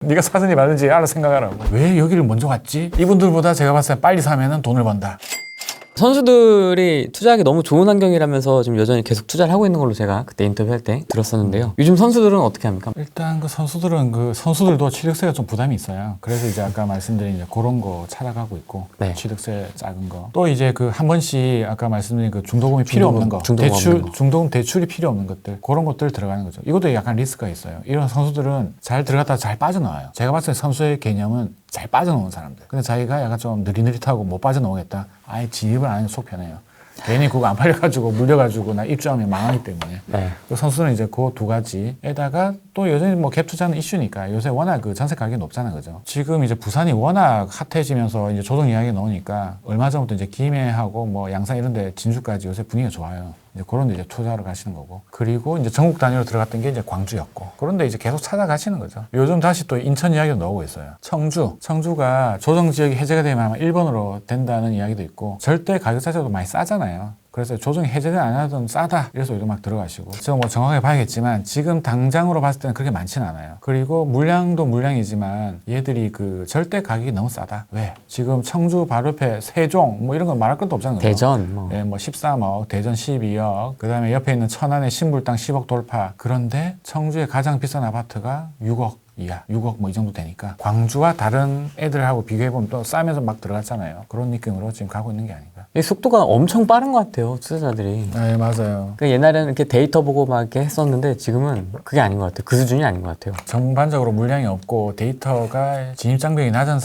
네가 사든지 말든지 알아서 생각하라고. 왜 여기를 먼저 갔지? 이분들보다 제가 봤을 때 빨리 사면은 돈을 번다. 선수들이 투자하기 너무 좋은 환경이라면서 지금 여전히 계속 투자를 하고 있는 걸로 제가 그때 인터뷰할 때 들었었는데요. 요즘 선수들은 어떻게 합니까? 일단 선수들도 취득세가 좀 부담이 있어요. 그래서 이제 아까 말씀드린 이제 그런 거 찾아가고 있고, 네. 취득세 작은 거. 또 이제 한 번씩 아까 말씀드린 중도금이 필요 없는 거, 중도금 대출이 필요 없는 것들, 그런 것들 들어가는 거죠. 이것도 약간 리스크가 있어요. 이런 선수들은 잘 들어갔다가 잘 빠져나와요. 제가 봤을 때 선수의 개념은 잘 빠져나오는 사람들. 근데 자기가 약간 좀 느릿느릿하고 못 빠져나오겠다. 아예 진입을 안 하는 게 속 편해요. 괜히 그거 안 팔려가지고 물려가지고 나 입주하면 망하기 때문에. 네. 그 선수는 이제 그 두 가지에다가 또 여전히 갭 투자는 이슈니까 요새 워낙 전세 가격이 높잖아요, 그죠? 지금 이제 부산이 워낙 핫해지면서 이제 조정 이야기 나오니까 얼마 전부터 이제 김해하고 양산 이런데 진주까지 요새 분위기가 좋아요. 이제 그런 데 이제 투자하러 가시는 거고. 그리고 이제 전국 단위로 들어갔던 게 이제 광주였고. 그런데 이제 계속 찾아가시는 거죠. 요즘 다시 또 인천 이야기도 나오고 있어요. 청주가 조정 지역이 해제가 되면 아마 1번으로 된다는 이야기도 있고, 절대 가격 자체도 많이 싸잖아요. 그래서 조정이 해제는 안 하던 싸다. 이래서 요즘 막 들어가시고. 제가 정확하게 봐야겠지만 지금 당장으로 봤을 때는 그렇게 많지는 않아요. 그리고 물량도 물량이지만 얘들이 절대 가격이 너무 싸다. 왜? 지금 청주 바로 옆에 세종 이런 건 말할 것도 없잖아요. 대전 네, 13억, 대전 12억, 그 다음에 옆에 있는 천안의 신불당 10억 돌파. 그런데 청주의 가장 비싼 아파트가 6억 이하, 6억 이 정도 되니까 광주와 다른 애들하고 비교해보면 또 싸면서 막 들어갔잖아요. 그런 느낌으로 지금 가고 있는 게 아닌가. 이 속도가 엄청 빠른 것 같아요, 투자자들이. 네, 맞아요. 그러니까 옛날에는 이렇게 데이터 보고 막 이렇게 했었는데 지금은 그게 아닌 것 같아요. 그 수준이 아닌 것 같아요. 전반적으로 물량이 없고 데이터가 진입장벽이 낮은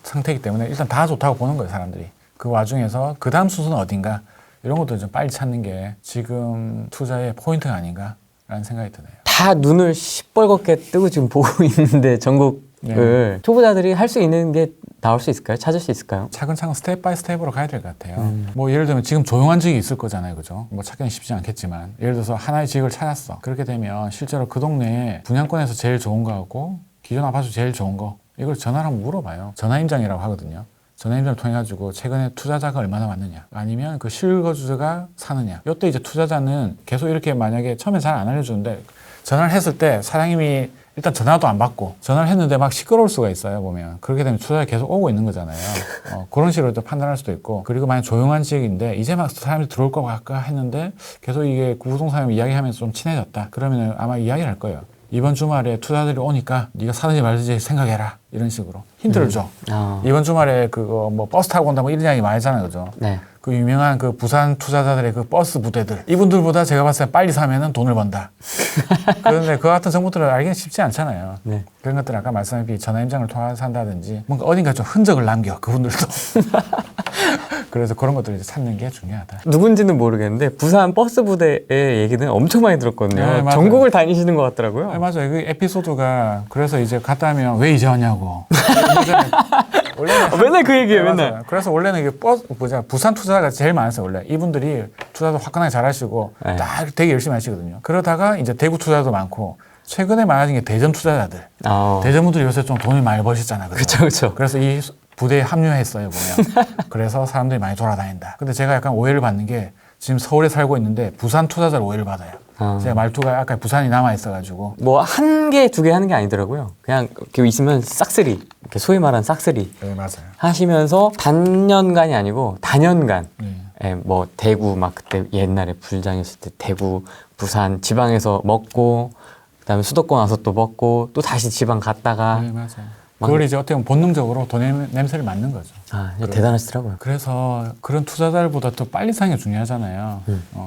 상태이기 때문에 일단 다 좋다고 보는 거예요, 사람들이. 그 와중에서 그 다음 순서는 어딘가 이런 것도 좀 빨리 찾는 게 지금 투자의 포인트가 아닌가라는 생각이 드네요. 다 눈을 시뻘겋게 뜨고 지금 보고 있는데 전국을 초보자들이 할 수 있는 게 나올 수 있을까요? 찾을 수 있을까요? 차근차근 스텝 바이 스텝으로 가야 될 것 같아요. 예를 들면 지금 조용한 지역이 있을 거잖아요, 그죠? 찾기는 쉽지 않겠지만 예를 들어서 하나의 지역을 찾았어. 그렇게 되면 실제로 그 동네에 분양권에서 제일 좋은 거하고 기존 아파트 제일 좋은 거 이걸 전화를 한번 물어봐요. 전화임장이라고 하거든요. 전화임장을 통해 가지고 최근에 투자자가 얼마나 왔느냐, 아니면 그 실거주자가 사느냐. 이때 이제 투자자는 계속 이렇게 만약에 처음에 잘 안 알려주는데 전화를 했을 때 사장님이 일단 전화도 안 받고 전화를 했는데 막 시끄러울 수가 있어요, 보면. 그렇게 되면 투자가 계속 오고 있는 거잖아요. 그런 식으로 또 판단할 수도 있고. 그리고 만약 조용한 지역인데 이제 막 사람들이 들어올 것 같까 했는데 계속 이게 부동산을 이야기하면서 좀 친해졌다. 그러면 아마 이야기를 할 거예요. 이번 주말에 투자들이 오니까 네가 사든지 말든지 생각해라. 이런 식으로 힌트를 줘. 이번 주말에 버스 타고 온다 이런 이야기 많이 하잖아요, 그죠? 네. 그 유명한 부산 투자자들의 버스 부대들, 이분들보다 제가 봤을 때 빨리 사면은 돈을 번다. 그런데 그 같은 정보들을 알기는 쉽지 않잖아요. 네. 그런 것들 아까 말씀하신 전화임장을 통해서 산다든지 뭔가 어딘가 좀 흔적을 남겨, 그분들도. 그래서 그런 것들을 이제 찾는 게 중요하다. 누군지는 모르겠는데 부산 버스 부대의 얘기는 엄청 많이 들었거든요. 네, 맞아요. 전국을 다니시는 것 같더라고요. 네, 맞아요. 그 에피소드가 그래서 이제 갔다 하면 왜 이제 왔냐고. 원래는 맨날 그 얘기예요, 네, 맨날. 맞아요. 그래서 원래는 이게 부산 투자가 제일 많았어요, 원래. 이분들이 투자도 화끈하게 잘 하시고, 네. 딱 되게 열심히 하시거든요. 그러다가 이제 대구 투자도 많고, 최근에 많아진 게 대전 투자자들. 대전분들이 요새 좀 돈을 많이 버셨잖아요. 그렇죠. 그래서 이 부대에 합류했어요, 보면. 그래서 사람들이 많이 돌아다닌다. 근데 제가 약간 오해를 받는 게 지금 서울에 살고 있는데 부산 투자자를 오해를 받아요. 제가 말투가 아까 부산이 남아있어가지고. 한 개, 두 개 하는 게 아니더라고요. 그냥 이렇게 있으면 싹쓸이, 이렇게 소위 말하는 싹쓸이 네, 맞아요. 하시면서 단년간이 아니고 다년간. 네. 대구 그때 옛날에 불장이었을 때 대구, 부산, 지방에서 먹고 그다음에 수도권 와서 또 먹고 또 다시 지방 갔다가. 네, 맞아요. 그걸 이제 어떻게 보면 본능적으로 돈 냄새를 맡는 거죠. 대단하시더라고요. 그래서 그런 투자자들보다 더 빨리 사는 게 중요하잖아요.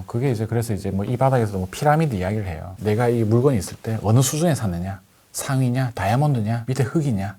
그게 이제 그래서 이제 이 바닥에서 피라미드 이야기를 해요. 내가 이 물건이 있을 때 어느 수준에 샀느냐, 상위냐, 다이아몬드냐, 밑에 흙이냐,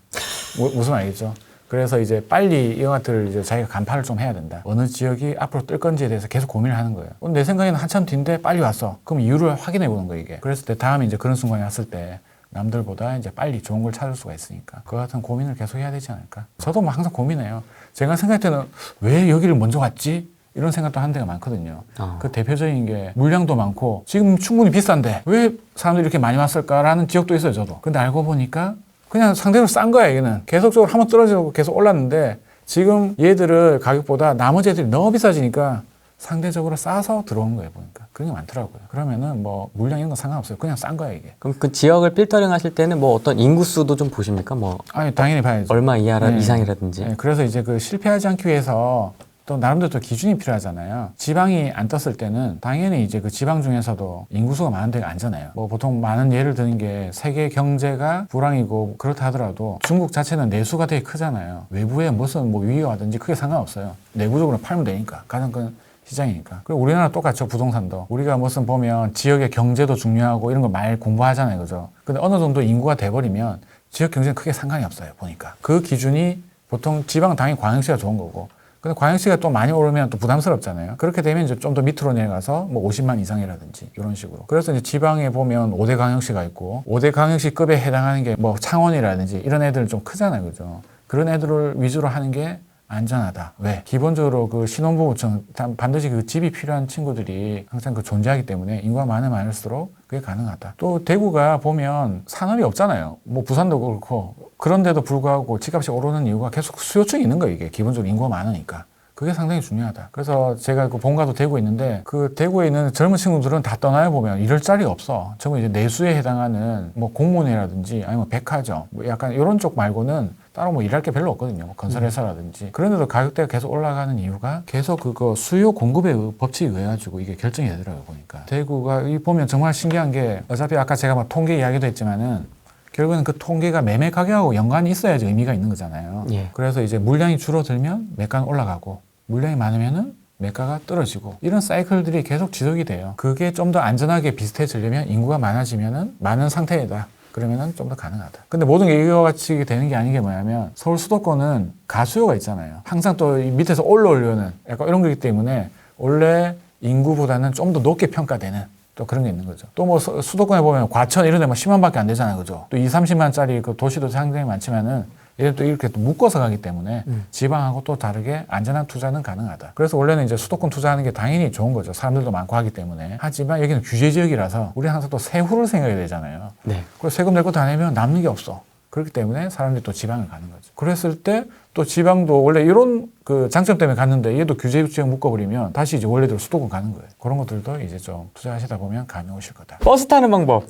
무슨 말이겠죠. 그래서 이제 빨리 이런 것들을 이제 자기가 간파를 좀 해야 된다. 어느 지역이 앞으로 뜰 건지에 대해서 계속 고민을 하는 거예요. 내 생각에는 한참 뒤인데 빨리 왔어. 그럼 이유를 확인해 보는 거예요, 이게. 그랬을 때 다음에 이제 그런 순간이 왔을 때 남들보다 이제 빨리 좋은 걸 찾을 수가 있으니까 그 같은 고민을 계속 해야 되지 않을까. 저도 항상 고민해요. 제가 생각할 때는 왜 여기를 먼저 갔지? 이런 생각도 하는 데가 많거든요. 그 대표적인 게 물량도 많고 지금 충분히 비싼데 왜 사람들이 이렇게 많이 왔을까라는 지역도 있어요, 저도. 근데 알고 보니까 그냥 상대적으로 싼 거야, 얘는. 계속적으로 한번 떨어지고 계속 올랐는데 지금 얘들을 가격보다 나머지 애들이 너무 비싸지니까 상대적으로 싸서 들어오는 거예요, 보니까. 그런 게 많더라고요. 그러면은 뭐 물량 이런 거 상관없어요. 그냥 싼 거야, 이게. 그럼 그 지역을 필터링 하실 때는 뭐 어떤 인구수도 좀 보십니까? 뭐 아니, 당연히 봐야죠. 얼마 네. 이상이라든지. 네, 그래서 이제 그 실패하지 않기 위해서 또 나름대로 또 기준이 필요하잖아요. 지방이 안 떴을 때는 당연히 이제 그 지방 중에서도 인구수가 많은 데가 아니잖아요. 뭐 보통 많은 예를 드는 게 세계 경제가 불황이고 그렇다 하더라도 중국 자체는 내수가 되게 크잖아요. 외부에 무슨 뭐 위기가 와든지 크게 상관없어요. 내구적으로 팔면 되니까. 가장 큰 시장이니까. 그리고 우리나라 똑같죠. 부동산도. 우리가 무슨 보면 지역의 경제도 중요하고 이런 거 많이 공부하잖아요. 그죠? 근데 어느 정도 인구가 돼버리면 지역 경제는 크게 상관이 없어요. 보니까. 그 기준이 보통 지방은 당연히 광역시가 좋은 거고 근데 광역시가 또 많이 오르면 또 부담스럽잖아요. 그렇게 되면 이제 좀 더 밑으로 내려가서 뭐 50만 이상이라든지 이런 식으로. 그래서 이제 지방에 보면 5대 광역시가 있고 5대 광역시급에 해당하는 게 뭐 창원이라든지 이런 애들은 좀 크잖아요. 그죠? 그런 애들을 위주로 하는 게 안전하다. 왜? 기본적으로 그 신혼부부층 반드시 그 집이 필요한 친구들이 항상 그 존재하기 때문에 인구가 많으면 많을수록 그게 가능하다. 또 대구가 보면 산업이 없잖아요. 뭐 부산도 그렇고 그런데도 불구하고 집값이 오르는 이유가 계속 수요층이 있는 거예요. 이게 기본적으로 인구가 많으니까. 그게 상당히 중요하다. 그래서 제가 그 본가도 대구에 있는데 그 대구에 있는 젊은 친구들은 다 떠나요 보면 이럴 자리가 없어. 전부 이제 내수에 해당하는 뭐 공무원이라든지 아니면 백화점 뭐 약간 이런 쪽 말고는 따로 뭐 일할 게 별로 없거든요. 뭐 건설회사라든지. 그런데도 가격대가 계속 올라가는 이유가 계속 그거 수요 공급의 법칙에 의해 가지고 이게 결정이 되더라고요. 보니까. 대구가 이 보면 정말 신기한 게 어차피 아까 제가 막 통계 이야기도 했지만은 결국에는 그 통계가 매매 가격하고 연관이 있어야지 의미가 있는 거잖아요. 예. 그래서 이제 물량이 줄어들면 매가는 올라가고 물량이 많으면은 매가가 떨어지고 이런 사이클들이 계속 지속이 돼요. 그게 좀 더 안전하게 비슷해지려면 인구가 많아지면은 많은 상태이다. 그러면은 좀 더 가능하다. 근데 모든 게 이와 같이 되는 게 아닌 게 뭐냐면 서울 수도권은 가수요가 있잖아요. 항상 또 밑에서 올라오려는 약간 이런 거기 때문에 원래 인구보다는 좀 더 높게 평가되는 또 그런 게 있는 거죠. 또 뭐 수도권에 보면 과천 이런 데 뭐 10만밖에 안 되잖아요. 그죠? 또 2, 30만짜리 그 도시도 상당히 많지만은 얘는 또 이렇게 또 묶어서 가기 때문에 지방하고 또 다르게 안전한 투자는 가능하다. 그래서 원래는 이제 수도권 투자하는 게 당연히 좋은 거죠. 사람들도 많고 하기 때문에. 하지만 여기는 규제 지역이라서 우리 항상 또 세후를 생각해야 되잖아요. 네. 그래서 세금 낼 것도 안 내면 남는 게 없어. 그렇기 때문에 사람들이 또 지방을 가는 거죠. 그랬을 때 또 지방도 원래 이런 그 장점 때문에 갔는데 얘도 규제 지역 묶어버리면 다시 이제 원래대로 수도권 가는 거예요. 그런 것들도 이제 좀 투자하시다 보면 감이 오실 거다. 버스 타는 방법.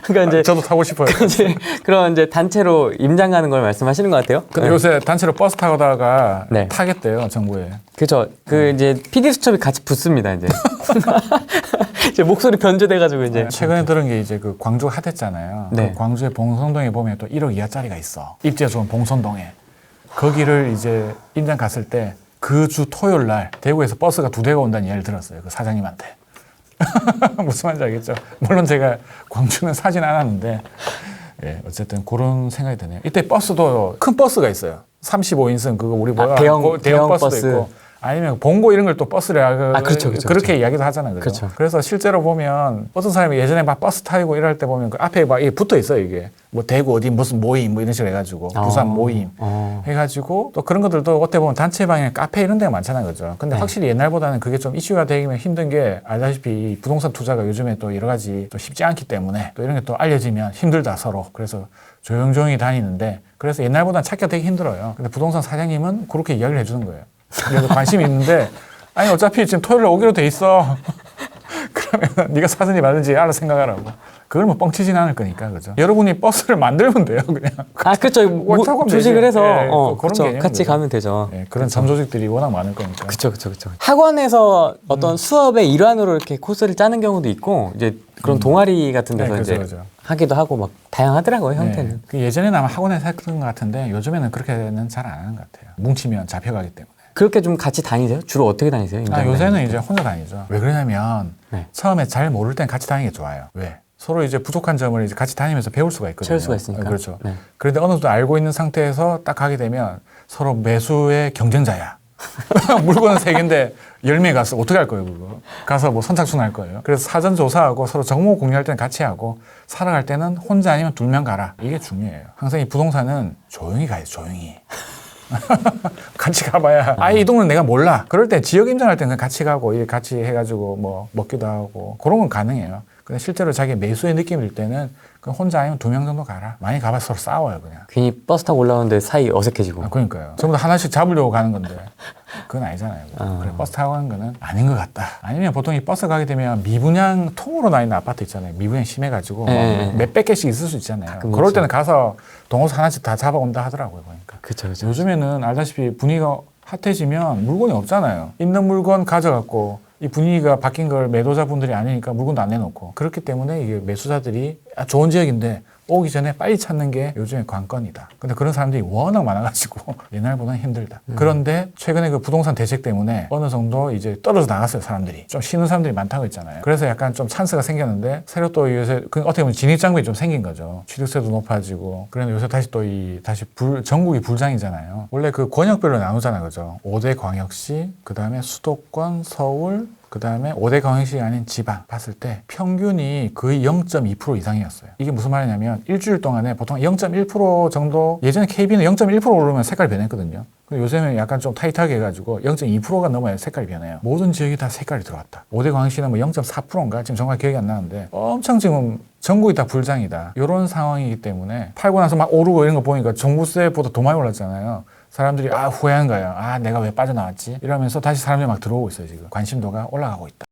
그러니까 이제 저도 타고 싶어요. 그런 이제 단체로 임장 가는 걸 말씀하시는 것 같아요. 근데 요새 단체로 버스 타다가 네. 타겠대요, 정부에. 그렇죠. 그 이제 PD 수첩이 같이 붙습니다. 이제 이제 목소리 변조돼가지고 이제 최근에 들은 게 이제 그 광주 핫했잖아요. 네. 그 광주의 봉선동에 보면 또 1억 이하짜리가 있어. 입지가 좋은 봉선동에. 거기를 이제 임장 갔을 때 그 주 토요일 날 대구에서 버스가 2대가 온다는 이야기를 들었어요. 그 사장님한테. 무슨 말인지 알겠죠? 물론 제가 광주는 사진 않았는데 예, 어쨌든 그런 생각이 드네요. 이때 버스도 큰 버스가 있어요. 35인승 그거 우리 뭐야? 대형 버스도 버스. 있고 아니면 봉고 이런 걸 또 버스를 그렇죠. 그렇게 이야기도 하잖아요. 그죠? 그렇죠. 그래서 실제로 보면 어떤 사람이 예전에 막 버스 타고 이럴 때 보면 그 앞에 막 이게 붙어 있어요. 이게 뭐 대구 어디 무슨 모임 뭐 이런 식으로 해가지고 부산 모임 해가지고 또 그런 것들도 어떻게 보면 단체방에 카페 이런 데가 많잖아요. 그죠? 근데 네. 확실히 옛날보다는 그게 좀 이슈가 되기면 힘든 게 알다시피 이 부동산 투자가 요즘에 또 여러 가지 또 쉽지 않기 때문에 또 이런 게 또 알려지면 힘들다 서로. 그래서 조용조용히 다니는데 그래서 옛날보다는 찾기가 되게 힘들어요. 근데 부동산 사장님은 그렇게 이야기를 해주는 거예요. 그래서 관심이 있는데 아니 어차피 지금 토요일에 오기로 돼 있어. 그러면 네가 사든지 말든지 알아서 생각하라고. 그걸 뭐 뻥치진 않을 거니까 그죠. 여러분이 버스를 만들면 돼요 그냥. 그렇죠. 조직을 해서 그런 그렇죠. 개념인 같이 거죠. 가면 되죠. 네, 그런 잠조직들이 워낙 많을 거니까. 그렇죠. 학원에서 어떤 수업의 일환으로 이렇게 코스를 짜는 경우도 있고 이제 그런 동아리 같은 데서 네, 이제 그죠. 하기도 하고 막 다양하더라고요 형태는. 네, 그 예전에는 아마 학원에서 했던 것 같은데 요즘에는 그렇게는 잘 안 하는 것 같아요. 뭉치면 잡혀가기 때문에. 그렇게 좀 같이 다니세요? 주로 어떻게 다니세요? 요새는 이제 혼자 다니죠. 왜 그러냐면 네. 처음에 잘 모를 땐 같이 다니는 게 좋아요. 왜? 서로 이제 부족한 점을 이제 같이 다니면서 배울 수가 있거든요. 채울 수가 있으니까. 그렇죠. 네. 그런데 어느 정도 알고 있는 상태에서 딱 가게 되면 서로 매수의 경쟁자야. 물건은 3개인데 10매 갔어. 어떻게 할 거예요, 그거? 가서 뭐 선착순 할 거예요. 그래서 사전 조사하고 서로 정보 공유할 때는 같이 하고 살아갈 때는 혼자 아니면 2명 가라. 이게 중요해요. 항상 이 부동산은 조용히 가요, 조용히. 같이 가봐야 아예 이 동네는 내가 몰라. 그럴 때 지역 임장할 때는 같이 가고 같이 해가지고 뭐 먹기도 하고 그런 건 가능해요. 근데 실제로 자기 매수의 느낌일 때는 그럼 혼자 아니면 2명 정도 가라. 많이 가봐 서로 싸워요 그냥. 괜히 버스 타고 올라오는데 사이 어색해지고. 아, 그러니까요. 전부 다 하나씩 잡으려고 가는 건데 그건 아니잖아요. 아. 그래, 버스 타고 가는 거는 아닌 것 같다. 아니면 보통 이 버스 가게 되면 미분양 통으로 나 있는 아파트 있잖아요. 미분양 심해가지고 네. 몇백 개씩 있을 수 있잖아요. 가끔 그럴 있죠. 때는 가서 동호수 하나씩 다 잡아온다 하더라고요. 보니까. 그쵸. 요즘에는 알다시피 분위기가 핫해지면 물건이 없잖아요. 있는 물건 가져갔고 이 분위기가 바뀐 걸 매도자분들이 아니니까 물건도 안 내놓고 그렇기 때문에 이게 매수자들이 좋은 지역인데 오기 전에 빨리 찾는 게 요즘의 관건이다. 근데 그런 사람들이 워낙 많아가지고 옛날보다는 힘들다. 그런데 최근에 그 부동산 대책 때문에 어느 정도 이제 떨어져 나갔어요. 사람들이. 좀 쉬는 사람들이 많다고 했잖아요. 그래서 약간 좀 찬스가 생겼는데 새로 또 요새 어떻게 보면 진입장벽이 좀 생긴 거죠. 취득세도 높아지고 그런데 요새 다시 또 전국이 불장이잖아요. 원래 그 권역별로 나누잖아요. 그죠? 5대 광역시, 그 다음에 수도권, 서울, 그 다음에 5대 광역시가 아닌 지방 봤을 때 평균이 거의 0.2% 이상이었어요. 이게 무슨 말이냐면 일주일 동안에 보통 0.1% 정도 예전에 KB는 0.1% 오르면 색깔이 변했거든요. 근데 요새는 약간 좀 타이트하게 해가지고 0.2%가 넘어야 색깔이 변해요. 모든 지역이 다 색깔이 들어왔다. 5대 광역시는 뭐 0.4%인가? 지금 정확히 기억이 안 나는데 엄청 지금 전국이 다 불장이다. 이런 상황이기 때문에 팔고 나서 막 오르고 이런 거 보니까 종부세보다 더 많이 올랐잖아요. 사람들이 후회한 거예요. 내가 왜 빠져나왔지? 이러면서 다시 사람들이 막 들어오고 있어요. 지금 관심도가 올라가고 있다.